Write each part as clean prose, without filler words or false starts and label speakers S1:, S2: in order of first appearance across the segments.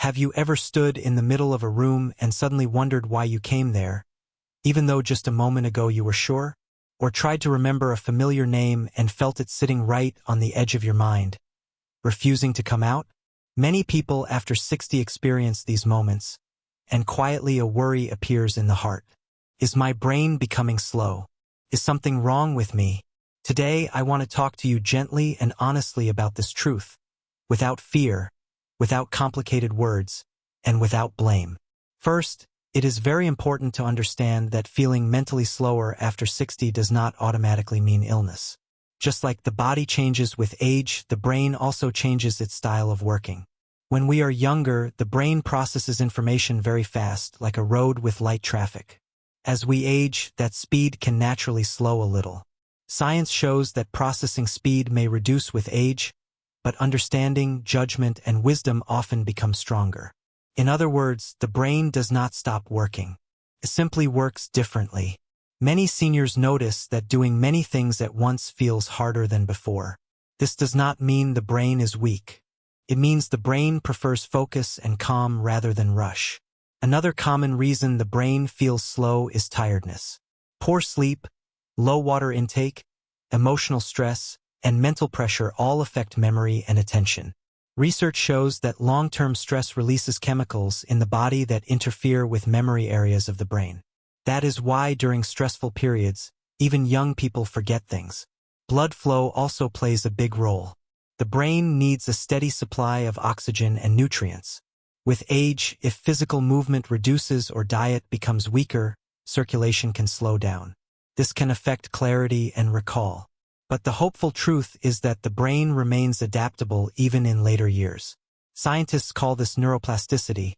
S1: Have you ever stood in the middle of a room and suddenly wondered why you came there, even though just a moment ago you were sure? Or tried to remember a familiar name and felt it sitting right on the edge of your mind, refusing to come out? Many people after 60 experience these moments, and quietly a worry appears in the heart. Is my brain becoming slow? Is something wrong with me? Today, I want to talk to you gently and honestly about this truth, without fear, without complicated words, and without blame. First, it is very important to understand that feeling mentally slower after 60 does not automatically mean illness. Just like the body changes with age, the brain also changes its style of working. When we are younger, the brain processes information very fast, like a road with light traffic. As we age, that speed can naturally slow a little. Science shows that processing speed may reduce with age, but understanding, judgment, and wisdom often become stronger. In other words, the brain does not stop working. It simply works differently. Many seniors notice that doing many things at once feels harder than before. This does not mean the brain is weak. It means the brain prefers focus and calm rather than rush. Another common reason the brain feels slow is tiredness. Poor sleep, low water intake, emotional stress, and mental pressure all affect memory and attention. Research shows that long-term stress releases chemicals in the body that interfere with memory areas of the brain. That is why during stressful periods, even young people forget things. Blood flow also plays a big role. The brain needs a steady supply of oxygen and nutrients. With age, if physical movement reduces or diet becomes weaker, circulation can slow down. This can affect clarity and recall. But the hopeful truth is that the brain remains adaptable even in later years. Scientists call this neuroplasticity,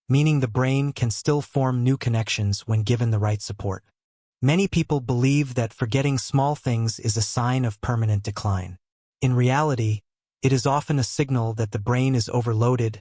S1: meaning the brain can still form new connections when given the right support. Many people believe that forgetting small things is a sign of permanent decline. In reality, it is often a signal that the brain is overloaded,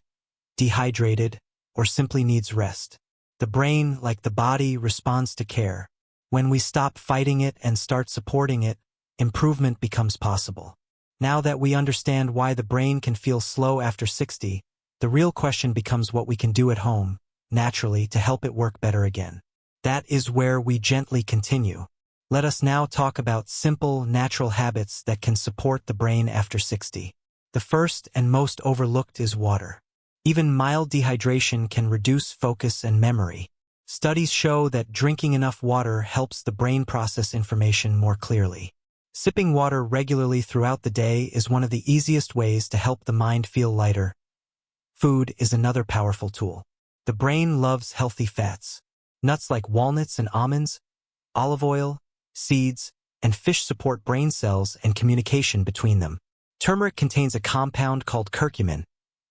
S1: dehydrated, or simply needs rest. The brain, like the body, responds to care. When we stop fighting it and start supporting it, improvement becomes possible. Now that we understand why the brain can feel slow after 60, the real question becomes what we can do at home, naturally, to help it work better again. That is where we gently continue. Let us now talk about simple, natural habits that can support the brain after 60. The first and most overlooked is water. Even mild dehydration can reduce focus and memory. Studies show that drinking enough water helps the brain process information more clearly. Sipping water regularly throughout the day is one of the easiest ways to help the mind feel lighter. Food is another powerful tool. The brain loves healthy fats. Nuts like walnuts and almonds, olive oil, seeds, and fish support brain cells and communication between them. Turmeric contains a compound called curcumin,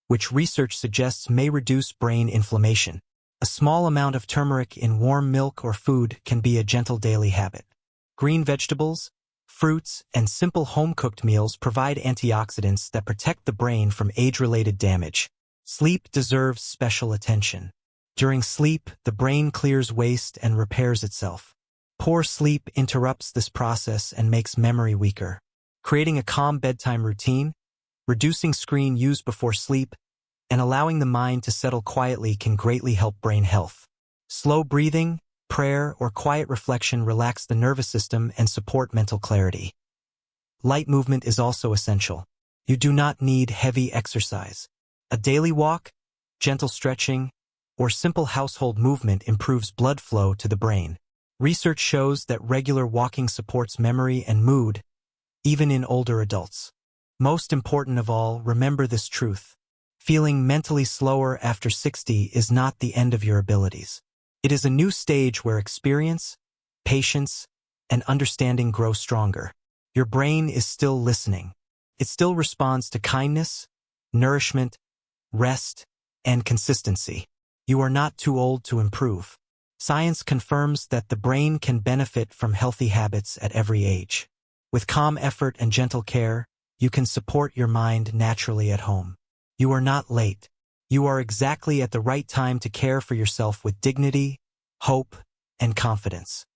S1: which research suggests may reduce brain inflammation. A small amount of turmeric in warm milk or food can be a gentle daily habit. Green vegetables, fruits, and simple home-cooked meals provide antioxidants that protect the brain from age-related damage. Sleep deserves special attention. During sleep, the brain clears waste and repairs itself. Poor sleep interrupts this process and makes memory weaker. Creating a calm bedtime routine, reducing screen use before sleep, and allowing the mind to settle quietly can greatly help brain health. Slow breathing, prayer, or quiet reflection relax the nervous system and support mental clarity. Light movement is also essential. You do not need heavy exercise. A daily walk, gentle stretching, or simple household movement improves blood flow to the brain. Research shows that regular walking supports memory and mood, even in older adults. Most important of all, remember this truth. Feeling mentally slower after 60 is not the end of your abilities. It is a new stage where experience, patience, and understanding grow stronger. Your brain is still listening. It still responds to kindness, nourishment, rest, and consistency. You are not too old to improve. Science confirms that the brain can benefit from healthy habits at every age. With calm effort and gentle care, you can support your mind naturally at home. You are not late. You are exactly at the right time to care for yourself with dignity, hope, and confidence.